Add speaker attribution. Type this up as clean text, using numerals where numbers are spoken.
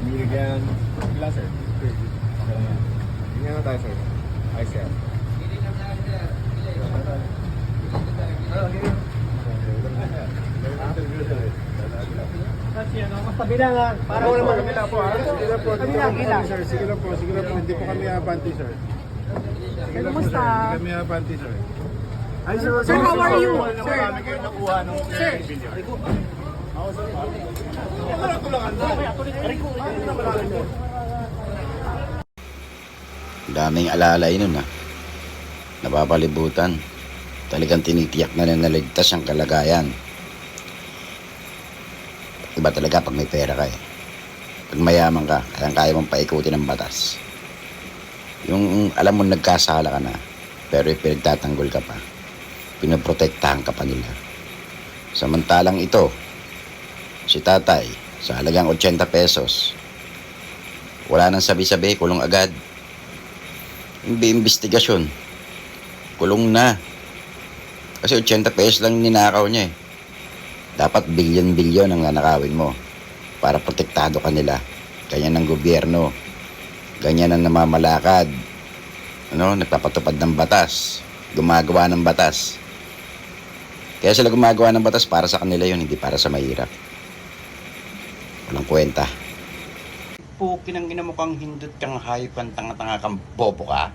Speaker 1: Binigyan. Ilan, sir? Okay lang yan. Binigyan na tayo, sir. Ay, sir.
Speaker 2: Kabila nga. Para
Speaker 1: Para naman kabila po, ha? Sige lang po.
Speaker 2: Kabila.
Speaker 1: Sir. Sige lang po. Sige lang po. Hindi po kami abanti, sir. Sige lang po, sir. Hindi kami abanti, sir. Ay, sir.
Speaker 2: Sir, how are you?
Speaker 1: Sir. Marami kayo nakuha nung video. Ako, sir.
Speaker 3: Daming alalay nun napapalibutan. Talagang tinitiyak na naligtas ang kalagayan. Iba talaga pag may pera ka Pag mayaman ka, kaya mong paikutin ng batas. Yung alam mo nagkasala ka na, pero pinagtatanggol ka pa. Pinoprotektahan ka pa nila. Samantalang ito, si tatay, sa halagang 80 pesos, wala nang sabi-sabi, kulong agad. Hindi investigasyon, kulong na. Kasi 80 pesos lang ninakaw niya Dapat bilyon-bilyon ang nanakawin mo para protektado ka nila. Ganyan ng gobyerno. Ganyan ang namamalakad. Nagpapatupad ng batas. Gumagawa ng batas. Kaya sila gumagawa ng batas para sa kanila yun, hindi para sa mahirap. Walang kwenta. Pukin ang ina mo kang hindot kang hayop kang tanga-tanga kang bobo ka.